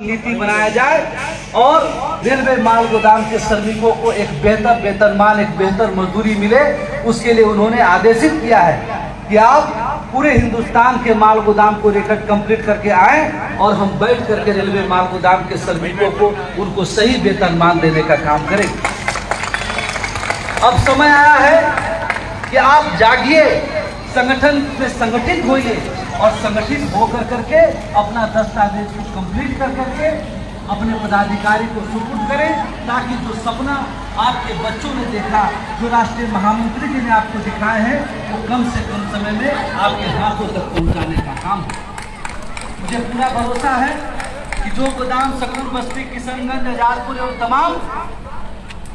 नीति बनाया जाए और रेलवे माल गोदाम के श्रमिकों को एक बेहतर वेतनमान, एक बेहतर मजदूरी मिले। उसके लिए उन्होंने आदेशित किया है कि आप पूरे हिंदुस्तान के माल गोदाम को रिकॉर्ड कंप्लीट करके आए और हम बैठ करके रेलवे माल गोदाम के श्रमिकों को उनको सही वेतनमान देने का काम करें। अब समय आया है कि आप जागिए, संगठन में संगठित होइए और संगठित होकर करके अपना दस्तावेज को कंप्लीट कर करके अपने पदाधिकारी को सुपुर्द करें, ताकि जो सपना आपके बच्चों ने देखा, जो राष्ट्रीय महामंत्री जी ने आपको दिखाए हैं, वो कम से कम समय में आपके हाथों तक पहुंचाने का काम है। मुझे पूरा भरोसा है कि जो गोदाम सकूर बस्ती, किशनगंज, आजादपुर और तमाम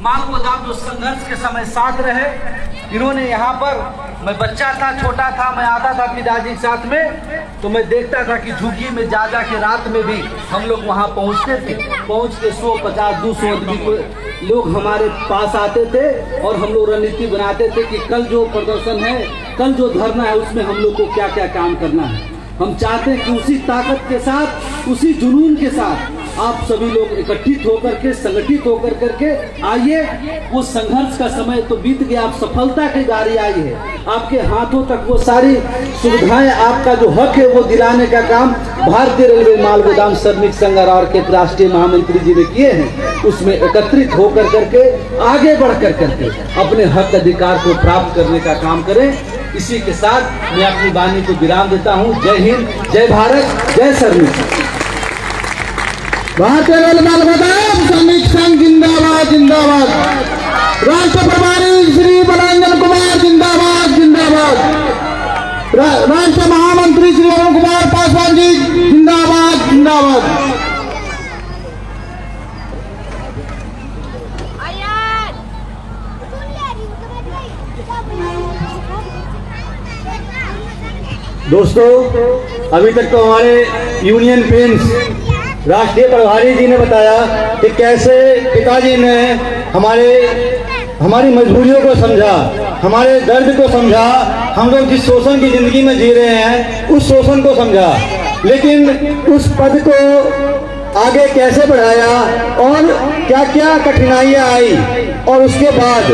माल गोदाम जो संघर्ष के समय साथ रहे, इन्होंने यहाँ पर, मैं बच्चा था, छोटा था, मैं आता था पिताजी के साथ में, तो मैं देखता था कि झुग्गी में जा के रात में भी हम लोग वहाँ पहुँचते थे। पहुँच के 100-50-200 आदमी को लोग हमारे पास आते थे और हम लोग रणनीति बनाते थे कि कल जो प्रदर्शन है, कल जो धरना है, उसमें हम लोग को क्या क्या काम करना है। हम चाहते हैं कि उसी ताकत के साथ, उसी जुनून के साथ आप सभी लोग इकट्ठित होकर के, संगठित होकर करके आइए। वो संघर्ष का समय तो बीत गया, आप सफलता की गाड़ी आई है, आपके हाथों तक वो सारी सुविधाएं, आपका जो हक है वो दिलाने का काम भारतीय रेलवे माल गोदाम श्रमिक संघ और के राष्ट्रीय महामंत्री जी ने किए हैं। उसमें एकत्रित होकर करके आगे बढ़ कर करके अपने हक अधिकार को प्राप्त करने का काम करें। इसी के साथ मैं अपनी वाणी को विराम देता हूँ। जय हिंद, जय भारत, जय श्रमिक। भारतीय रेल माल गोदाम श्रमिक संघ जिंदाबाद जिंदाबाद। राष्ट्र प्रभारी श्री बलरंजन कुमार जिंदाबाद जिंदाबाद। राष्ट्र महामंत्री श्री अरुण कुमार पासवान जी जिंदाबाद जिंदाबाद। दोस्तों, अभी तक तो हमारे यूनियन पेंस राष्ट्रीय प्रभारी जी ने बताया कि कैसे पिताजी ने हमारी मजबूरियों को समझा, हमारे दर्द को समझा, हम लोग जिस शोषण की जिंदगी में जी रहे हैं उस शोषण को समझा, लेकिन उस पद को आगे कैसे बढ़ाया और क्या क्या कठिनाइयां आई, और उसके बाद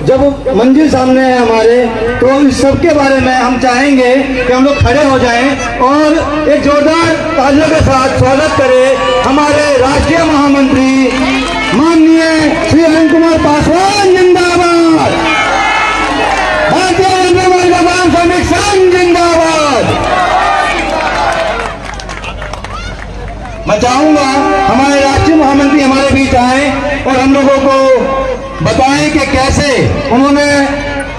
जब मंजिल सामने है हमारे, तो इस सब के बारे में हम चाहेंगे कि हम लोग खड़े हो जाएं और एक जोरदार तालियों के साथ स्वागत करें हमारे राष्ट्रीय महामंत्री माननीय श्री अरुण कुमार पासवान जिंदाबाद, भारतीय रेलवे माल गोदाम श्रमिक संघ जिंदाबाद। मैं चाहूंगा हमारे राष्ट्रीय महामंत्री हमारे बीच आए और हम लोगों को बताएं कि कैसे उन्होंने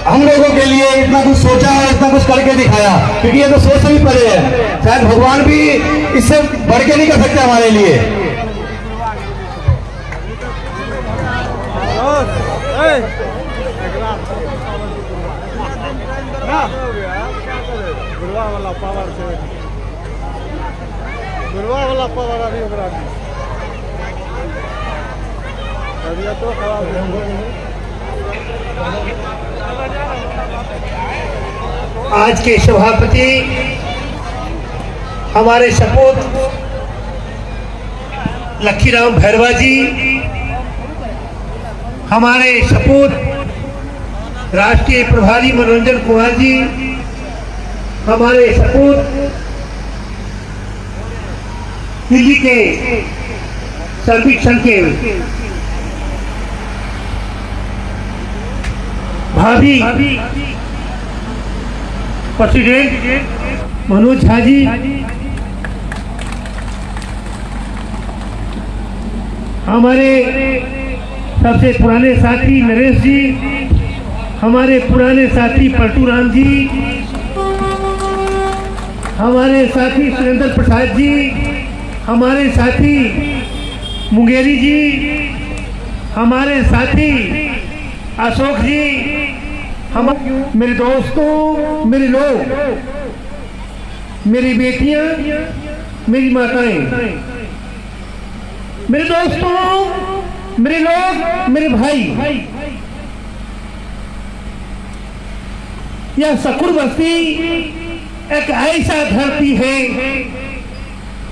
हम लोगों के लिए इतना कुछ सोचा और इतना कुछ करके दिखाया, क्योंकि ये तो सोच से भी परे है। शायद भगवान भी इससे बढ़ के नहीं कर सकते हमारे लिए। आज के सभापति हमारे सपूत लखीराम भैरवा जी, हमारे सपूत राष्ट्रीय प्रभारी मनोरंजन कुमार जी, हमारे सपूत दिल्ली के श्रमिक संघ के भाभी प्रेसिडेंट मनोज झा जी, हमारे सबसे पुराने साथी नरेश जी, हमारे पुराने साथी पलटू राम जी, हमारे साथी सुरेंद्र प्रसाद जी, हमारे साथी मुंगेरी जी, हमारे साथी अशोक जी, हम मेरे दोस्तों, मेरे लोग, मेरी बेटियां, मेरी माताएं, मेरे दोस्तों, मेरे लोग, मेरे भाई, यह सकूर बस्ती एक ऐसा धरती है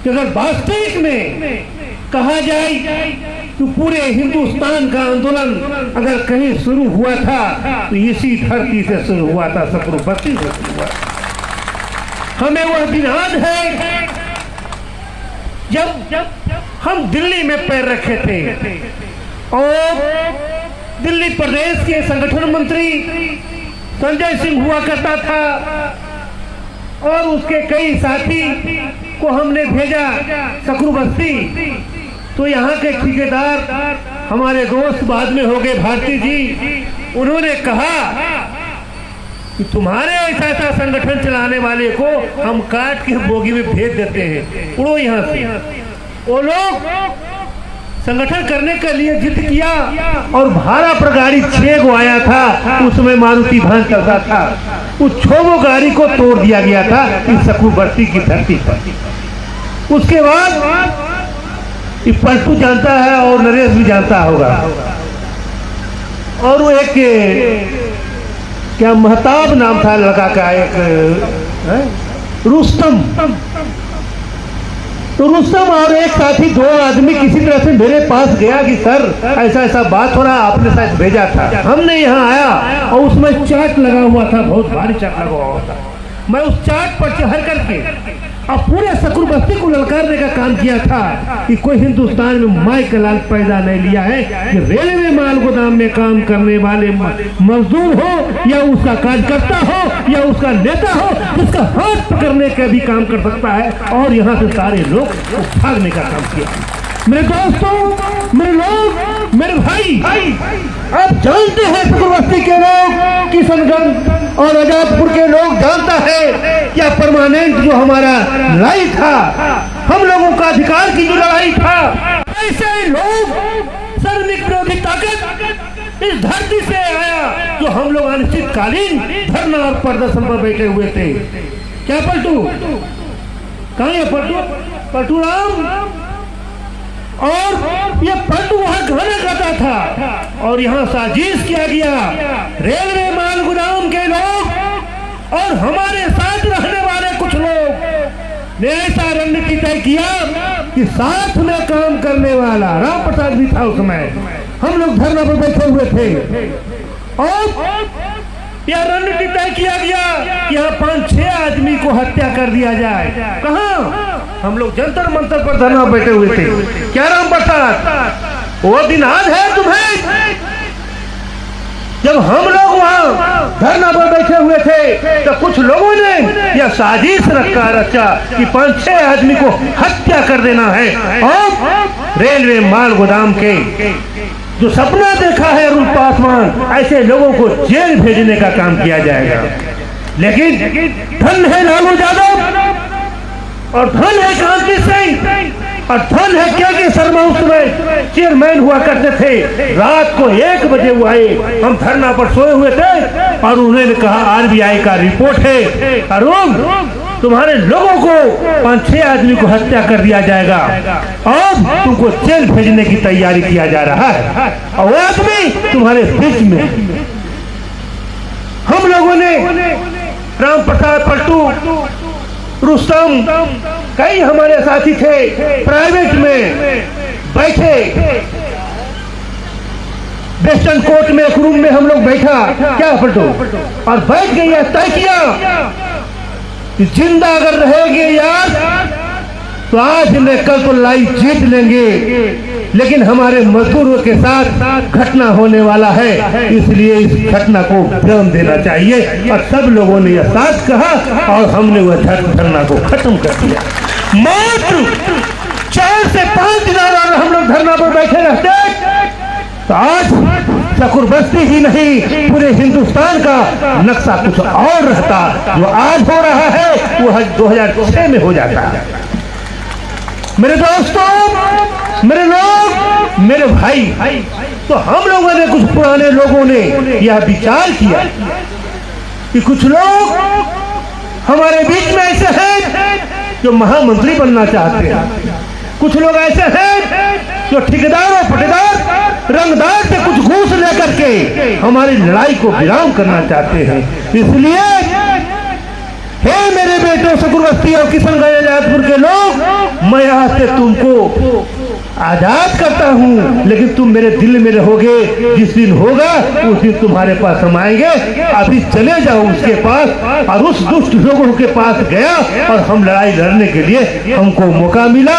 कि अगर वास्तविक में कहा जाए तो पूरे हिंदुस्तान का आंदोलन अगर कहीं शुरू हुआ था तो इसी धरती से शुरू हुआ था, सकरुबस्ती से शुरू हुआ। हमें वह दिन याद है जब हम दिल्ली में पैर रखे थे और दिल्ली प्रदेश के संगठन मंत्री संजय सिंह हुआ करता था और उसके कई साथी को हमने भेजा सकरुबस्ती। तो यहाँ के ठेकेदार हमारे दोस्त बाद में हो गए भारती जी, उन्होंने कहा कि तुम्हारे ऐसा संगठन चलाने वाले को हम काट के बोगी में भेज देते हैं, उड़ो यहाँ से। वो लोग संगठन करने के लिए जिद किया और भाड़ा पर गाड़ी 6 गो आया था, उसमें मारुति भान चलता था। उस 6 गो गाड़ी को तोड़ दिया गया था इस सकरुबस्ती की धरती पर। उसके बाद ये पलटू जानता है और नरेश भी जानता होगा, और वो एक क्या महताब नाम था लड़का का, एक रुस्तम। तो रुस्तम और एक साथी 2 आदमी किसी तरह से मेरे पास गया कि सर ऐसा ऐसा बात हो रहा, आपने शायद भेजा था। हमने यहाँ आया और उसमें चार्ट लगा हुआ था, बहुत भारी चार्ट लगा हुआ था। मैं उस चार्ट पर चढ़ करके अब पूरे सकरुबस्ती को ललकारने का काम किया था कि कोई हिंदुस्तान में माई का लाल पैदा नहीं लिया है कि रेलवे माल गोदाम में काम करने वाले मजदूर हो या उसका कार्यकर्ता हो या उसका नेता हो, जिसका हाथ पकड़ने का भी काम कर सकता है, और यहाँ से सारे लोग भागने का काम किया। मेरे दोस्तों, मेरे लोग, मेरे भाई, आप जानते हैं सकरुबस्ती के लोग, किशनगंज और आजादपुर के लोग जानता है क्या परमानेंट जो हमारा लड़ाई था, हम लोगों का अधिकार की जो लड़ाई था, ऐसे लोग सार्वजनिक विरोधी ताकत इस धरती से आया जो हम लोग अनिश्चितकालीन धरना और प्रदर्शन पर बैठे हुए थे। क्या पलटू, कहाँ है पलटू राम? और ये पलटू वहां गाना गाता था और यहाँ साजिश किया गया। रेलवे माल गोदाम के लोग और हमारे साथ रहने वाले कुछ लोग ने ऐसा रणनीति तय किया कि साथ में काम करने वाला राम प्रसाद भी था उसमें, हम लोग धरना पर बैठे हुए थे और यह रणनीति तय किया गया कि यहाँ 5-6 आदमी को हत्या कर दिया जाए। कहाँ? हम लोग जंतर मंतर पर धरना बैठे हुए थे। क्या राम प्रसाद, वो दिन याद है तुम्हें जब हम लोग वहाँ धरना पर बैठे हुए थे तो कुछ लोगों ने यह साजिश रचा कि 5-6 आदमी को हत्या कर देना है और रेलवे माल गोदाम के जो सपना देखा है अरुण पासवान, ऐसे लोगों को जेल भेजने का काम किया जाएगा। लेकिन धन है लालू यादव और धन है कांति सिंह और धन है के शर्मा, उसमें चेयरमैन हुआ करते थे। रात को 1 बजे वो आए, हम धरना पर सोए हुए थे और उन्होंने कहा आरबीआई का रिपोर्ट है अरुण, तुम्हारे लोगों को 5-6 आदमी को हत्या कर दिया जाएगा और तुमको जेल भेजने की तैयारी किया जा रहा है, और वो आदमी तुम्हारे बीच में। हम लोगों ने राम प्रसाद, पलटू, रुस्तम, कई हमारे साथी थे, प्राइवेट में बैठे वेस्टर्न कोर्ट में एक रूम में हम लोग बैठा, क्या पलटू, और बैठ गई है, तय किया जिंदा अगर रहेंगे यार तो आज न कल तो लड़ाई जीत लेंगे, लेकिन हमारे मजदूरों के साथ घटना होने वाला है, इसलिए इस घटना को विराम देना चाहिए। और सब लोगों ने यह साथ कहा और हमने वह धरना को खत्म कर दिया। मात्र 4 से 5 दिन अगर हम लोग धरना पर बैठे रहते तो आज सकरुबस्ती ही नहीं पूरे हिंदुस्तान का नक्शा कुछ और रहता। जो आज हो रहा है वो 2006 में हो जाता है। मेरे दोस्तों, मेरे लोग, मेरे भाई, तो हम लोगों ने, कुछ पुराने लोगों ने यह विचार किया कि कुछ लोग हमारे बीच में ऐसे हैं जो महामंत्री बनना चाहते हैं, कुछ लोग ऐसे हैं जो ठेकेदार और पटेदार रंगदार से कुछ घूस लेकर के हमारी लड़ाई को विराम करना चाहते हैं। इसलिए हे मेरे बेटों सकरुबस्ती और किशनगंज आजादपुर के लोग, मैं आज से तुमको आजाद करता हूँ, लेकिन तुम मेरे दिल में रहोगे। जिस दिन होगा उस दिन तुम्हारे पास हम आएंगे। अभी चले जाओ उसके पास। और उस दुष्ट लोगों के पास गया और हम लड़ाई लड़ने के लिए हमको मौका मिला।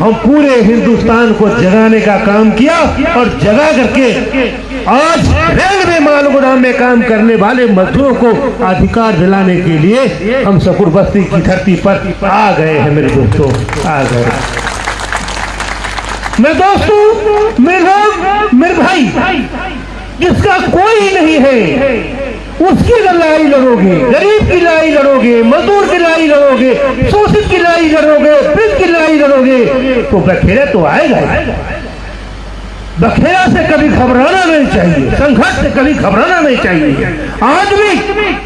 हम पूरे हिंदुस्तान को जगाने का काम किया और जगा करके आज रेलवे माल गोदाम में काम करने वाले मजदूरों को अधिकार दिलाने के लिए हम शकूर बस्ती की धरती पर आ गए हैं। मेरे दोस्तों, आ गए। मेरे दोस्तों, मेरे लोग, मेरे भाई, जिसका कोई नहीं है उसकी लड़ाई लड़ोगे, गरीब की लड़ाई लड़ोगे, मजदूर की लड़ाई लड़ोगे, शोषित की लड़ाई लड़ोगे, पीड़ित की लड़ाई लड़ोगे, तो बखेरा तो आएगा। बखेरा से कभी घबराना नहीं चाहिए, संघर्ष से कभी घबराना नहीं चाहिए। आज भी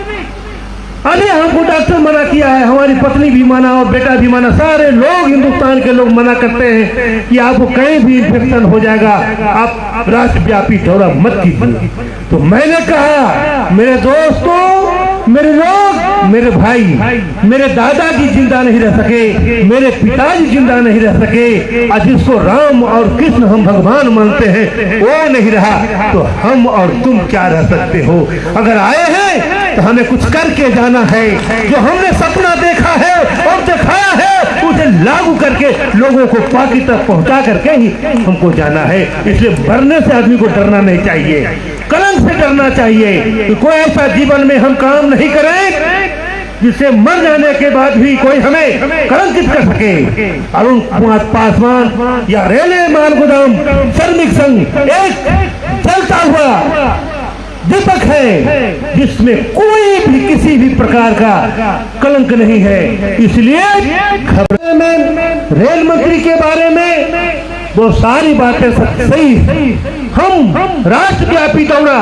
अरे हमको डॉक्टर मना किया है, हमारी पत्नी भी मना और बेटा भी मना, सारे लोग हिंदुस्तान के लोग मना करते हैं कि आपको कहीं भी इन्फेक्शन हो जाएगा, आप राष्ट्रव्यापी दौरा मत कीजिए। तो मैंने कहा मेरे दोस्तों, मेरे लोग, मेरे भाई, मेरे दादाजी जिंदा नहीं रह सके, मेरे पिताजी जिंदा नहीं रह सके, और जिसको राम और कृष्ण हम भगवान मानते हैं वो नहीं रहा, तो हम और तुम क्या रह सकते हो। अगर आए हैं तो हमें कुछ करके जाना है। जो हमने सपना देखा है और दिखाया है उसे लागू करके लोगों को पार्टी तक पहुंचा करके ही हमको जाना है। इसलिए मरने से आदमी को डरना नहीं चाहिए, कलंक से डरना चाहिए कि कोई ऐसा जीवन में हम काम नहीं करें जिससे मर जाने के बाद भी कोई हमें कलंकित कर सके। अरुण कुमार पासवान या रेलवे माल गोदाम श्रमिक संघ एक चलता हुआ दीपक है जिसमें कोई भी किसी भी प्रकार का कलंक नहीं है। इसलिए खबरें में रेल मंत्री के बारे में वो सारी बातें सही। हम राष्ट्रव्यापी दौरा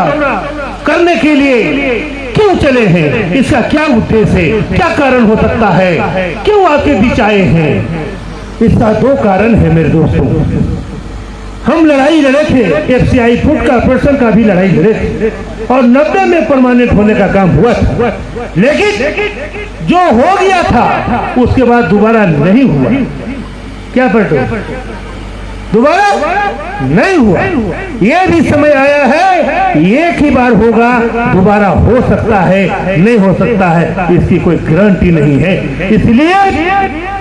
करने के लिए क्यों चले हैं, इसका क्या उद्देश्य है, क्या कारण हो सकता है, क्यों आपके बीच आए हैं? इसका दो कारण है मेरे दोस्तों। हम लड़ाई लड़े थे, FCI फूड कॉर्पोरेशन का भी लड़ाई लड़े थे और 90 में परमानेंट होने का काम हुआ था, लेकिन जो हो गया था उसके बाद दोबारा नहीं हुआ। क्या पलटो, दोबारा नहीं हुआ। ये भी समय आया है, एक ही बार होगा, दोबारा हो सकता है, नहीं हो सकता है, इसकी कोई गारंटी नहीं है। इसलिए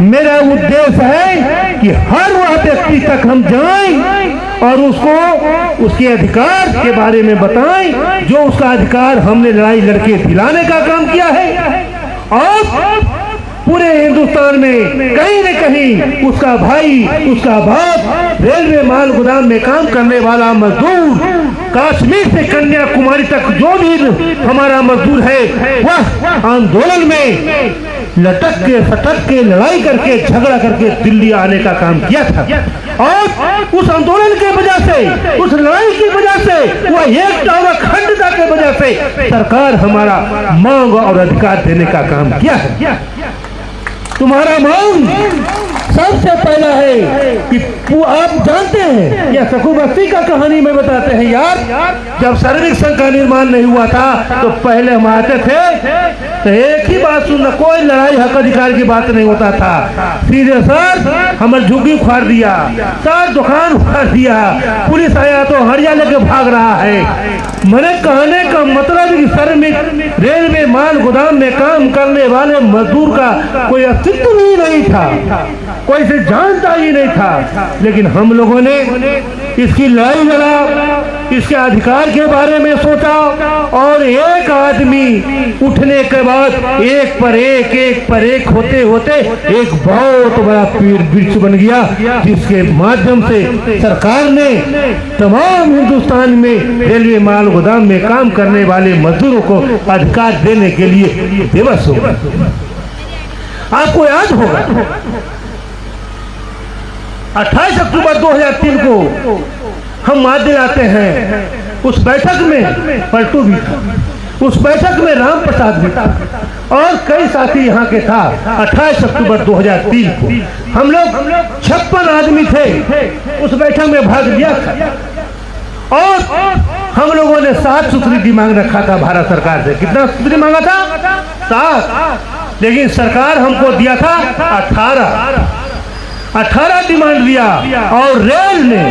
मेरा उद्देश्य है कि हर वह व्यक्ति तक हम जाएं और उसको उसके अधिकार के बारे में बताएं जो उसका अधिकार हमने लड़ाई लड़के दिलाने का काम किया है। और पूरे हिंदुस्तान में कहीं न कहीं उसका भाई, उसका बाप, रेलवे माल गोदाम में काम करने वाला मजदूर, कश्मीर से कन्याकुमारी तक जो भी हमारा मजदूर है वह आंदोलन में लटक के फटक के लड़ाई करके झगड़ा करके दिल्ली आने का काम किया था। और उस आंदोलन के वजह से, उस लड़ाई की वजह से, वह एकता और अखंडता के वजह से सरकार हमारा मांग और अधिकार देने का काम किया है। तुम्हारा मांग सबसे पहला है कि आप जानते हैं, या शकूर बस्ती का कहानी में बताते हैं यार, जब श्रमिक संघ का निर्माण नहीं हुआ था तो पहले हम आते थे तो एक ही बात सुनना, कोई लड़ाई हक अधिकार की बात नहीं होता था। सीधे सर हमारे झुग्गी उखाड़ दिया, सर दुकान उखाड़ दिया, पुलिस आया तो हड़िया लेके भाग रहा है। मैंने कहने का मतलब कि श्रमिक रेलवे माल गोदाम में काम करने वाले मजदूर का कोई अस्तित्व ही नहीं था, कोई से जानता ही नहीं था। लेकिन हम लोगों ने इसकी लड़ाई लड़ा, इसके अधिकार के बारे में सोचा और एक आदमी उठने के बाद एक पर एक होते होते एक बहुत बड़ा पेड़ वृक्ष बन गया, जिसके माध्यम से सरकार ने तमाम हिंदुस्तान में रेलवे माल गोदाम में काम करने वाले मजदूरों को अधिकार देने के लिए दिवस हो। आपको याद होगा 28 अक्टूबर 2003 को हम याद दिलाते हैं, उस बैठक में पलटू भी था, उस बैठक में राम प्रसाद भी था और कई साथी यहाँ के था। 28 अक्टूबर 2003 को हम लोग 56 आदमी थे, उस बैठक में भाग लिया था और हम लोगों ने 7 सूत्री डिमांड रखा था भारत सरकार से। कितना सूत्री मांगा था? 7, लेकिन सरकार हमको दिया था 18। 18 डिमांड दिया और रेल ने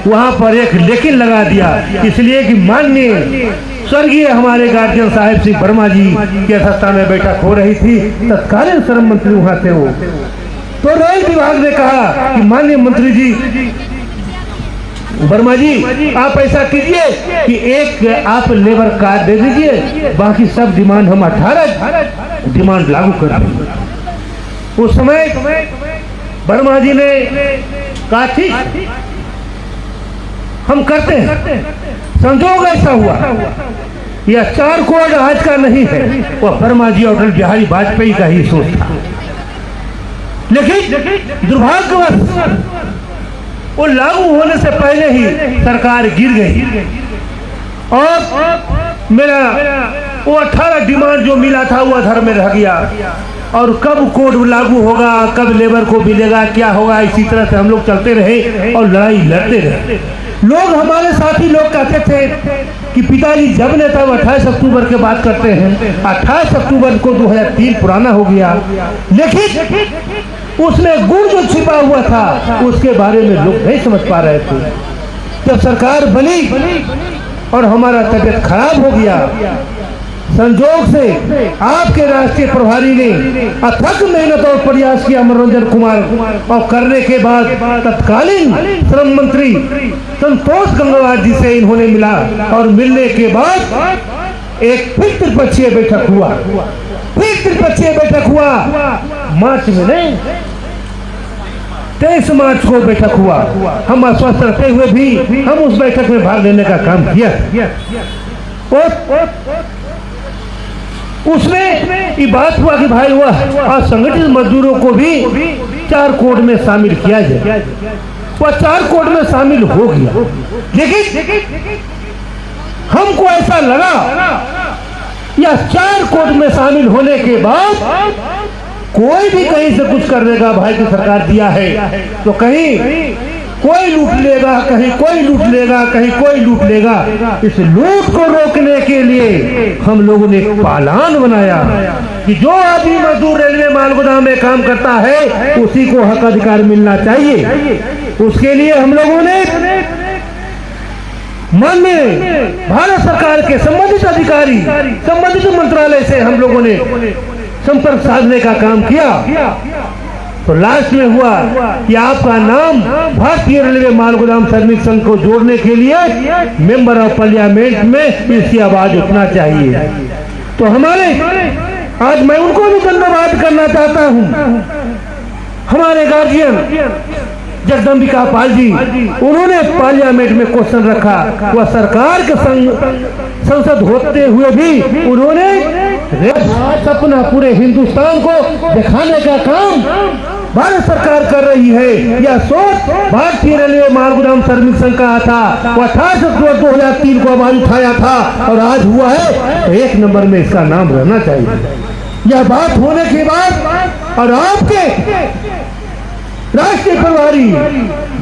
वहां पर एक लेकिन लगा दिया, इसलिए कि माननीय स्वर्गीय हमारे गार्जियन साहिब सिंह वर्मा जी की अध्यक्षता में बैठक हो रही थी, तत्कालीन श्रम मंत्री वहां थे वो। तो रेल विभाग ने कहा कि माननीय मंत्री जी वर्मा जी आप ऐसा कीजिए कि एक आप लेबर कार्ड दे दीजिए, बाकी सब डिमांड हम 18 डिमांड लागू कर देंगे। उस समय वर्मा जी ने कहा ठीक हम करते हैं। संजोग ऐसा हुआ यह 4 कोड आज का नहीं है, वह वर्मा जी और अटल बिहारी वाजपेयी का ही सोच था। लेकिन दुर्भाग्यवश वो लागू होने से पहले ही सरकार गिर गई और मेरा वो 18 डिमांड जो मिला था वो अधर में रह गया। और कब कोड लागू होगा, कब लेबर को मिलेगा, क्या होगा, इसी तरह से हम लोग चलते रहे और लड़ाई लड़ते रहे। लोग हमारे साथी लोग कहते थे कि पिताजी जब ने तब 28 अक्टूबर के बात करते हैं, 28 अक्टूबर को 2003 पुराना हो गया, लेकिन उसमें गुण जो छिपा हुआ था उसके बारे में लोग नहीं समझ पा रहे थे। जब सरकार बनी और हमारा तबीयत खराब हो गया, संजोग से आपके राष्ट्रीय प्रभारी ने अथक मेहनत और प्रयास किया मनोरंजन कुमार, और करने के बाद तत्कालीन श्रम मंत्री संतोष गंगवार जी से इन्होंने मिला और मिलने के बाद एक फिर त्रिपक्षीय बैठक हुआ। मार्च में नहीं 23 मार्च को बैठक हुआ। हम अस्वस्थ रहते हुए भी हम उस बैठक में भाग लेने का काम किया। उसमें ये बात हुआ कि भाई वह असंगठित मजदूरों को भी 4 कोड में शामिल किया जाए। वह 4 कोड में शामिल हो गया, लेकिन हमको ऐसा लगा या 4 कोड में शामिल होने के बाद कोई भी कहीं से कुछ कर देगा, भाई की सरकार दिया है तो कहीं कोई लूट लेगा, कहीं कोई लूट लेगा, कहीं कोई लूट लेगा। इस लूट को रोकने के लिए हम लोगों ने एक पालान बनाया कि जो आदमी मजदूर रेलवे माल गोदाम में काम करता है उसी को हक अधिकार मिलना चाहिए। उसके लिए हम लोगों ने माननीय भारत सरकार के संबंधित अधिकारी, संबंधित मंत्रालय से हम लोगों ने संपर्क साधने का काम किया। तो लास्ट में हुआ कि आपका नाम भारतीय रेलवे माल गोदाम श्रमिक संघ को जोड़ने के लिए मेंबर ऑफ पार्लियामेंट में इसकी आवाज उठना चाहिए। तो हमारे आज मैं उनको भी धन्यवाद करना चाहता हूं, हमारे गार्जियन जगदम्बिका पाल जी, उन्होंने पार्लियामेंट में क्वेश्चन रखा। वह सरकार के संसद होते हुए भी उन्होंने सपना पूरे हिंदुस्तान को दिखाने का काम भारत सरकार कर रही है। यह सोच भारतीय रेलवे माल गोदाम श्रमिक संघ का था। वह 28 अक्टूबर 2003 को आवाज उठाया था और आज हुआ है तो 1 नंबर में इसका नाम रहना चाहिए। यह बात होने के बाद और आपके राष्ट्रीय प्रभारी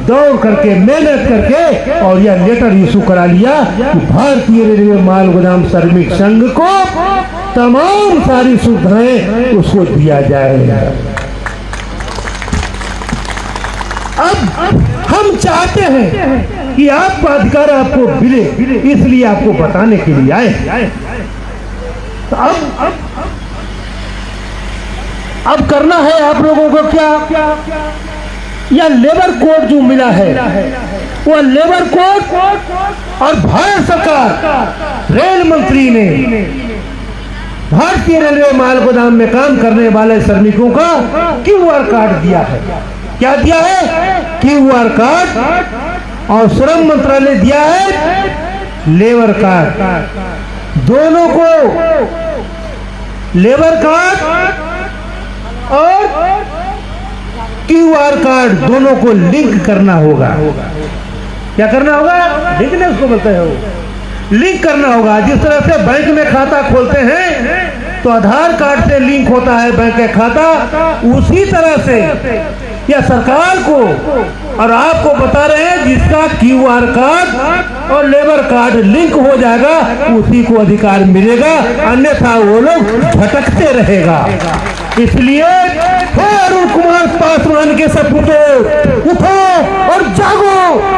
दौड़ करके मेहनत करके और यह लेटर इशू करा लिया कि भारतीय रेलवे माल गोदाम श्रमिक संघ को तमाम सारी सुविधाएं उसको दिया जाए। अब हम चाहते हैं कि आपका अधिकार आपको मिले, इसलिए आपको बताने के लिए आए। तो अब करना है आप लोगों को क्या, या लेबर कोड जो मिला है वो लेबर कोड और भारत सरकार रेल मंत्री ने भारतीय रेलवे माल गोदाम में काम करने वाले श्रमिकों का QR कार्ड दिया है। क्या दिया है? QR card. और श्रम मंत्रालय दिया है लेबर कार्ड। दोनों को लेबर कार्ड और QR कार्ड दोनों को लिंक करना होगा। क्या करना होगा? लिंक नहीं उसको बोलते हो, लिंक करना होगा। जिस तरह से बैंक में खाता खोलते हैं तो आधार कार्ड से लिंक होता है बैंक का खाता, उसी तरह से या सरकार को और आपको बता रहे हैं जिसका QR कार्ड और लेबर कार्ड लिंक हो जाएगा उसी को अधिकार मिलेगा, अन्यथा वो लोग भटकते रहेगा। इसलिए हे अरुण कुमार पासवान के सपूतों, उठो और जागो,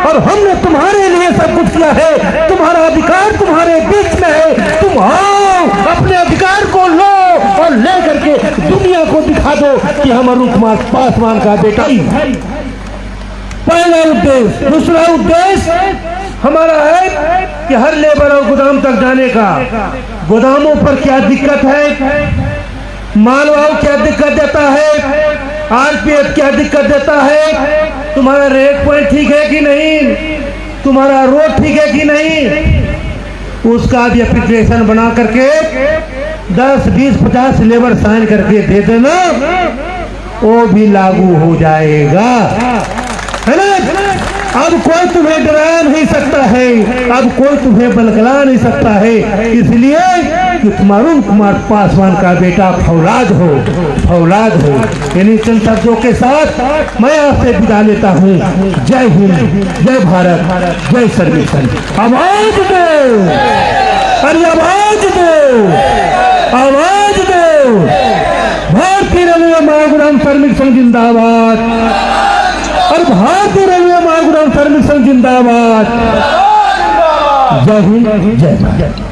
और हमने तुम्हारे लिए सब कुछ किया है, तुम्हारा अधिकार तुम्हारे बीच में है, तुम आओ अपने अधिकार को लो और ले करके दुनिया को दिखा दो कि हम अरुण कुमार पासवान का बेटा। पहला उद्देश्य। दूसरा उद्देश्य हमारा है कि हर लेबर और गोदाम तक जाने का, गोदामों पर क्या दिक्कत है, मालवाहू क्या दिक्कत देता है, आरपीएफ क्या दिक्कत देता है, तुम्हारा रेट पॉइंट ठीक है कि नहीं, तुम्हारा रोड ठीक है कि नहीं, उसका भी एप्लीकेशन बना करके 10, 20, 50 लेबर साइन करके दे देना, वो भी लागू हो जाएगा, है ना। अब कोई तुम्हें डरा नहीं सकता है, अब कोई तुम्हें बलगला नहीं सकता है, इसलिए कि तुम अरुण कुमार पासवान का बेटा फौलाद हो, फौलाद हो। इन्हीं चंद शब्दों के साथ मैं आपसे विदा लेता हूँ। जय हिंद, जय भारत, जय सर्वेक्षण। आवाज दो, अरे आवाज दो, आवाज दो। भारतीय रेलवे महागुदाम श्रमिक संघ जिंदाबाद, और भारतीय रेलवे महागुदाम श्रमिक संघ जिंदाबाद। जय हिंद, जय भारत।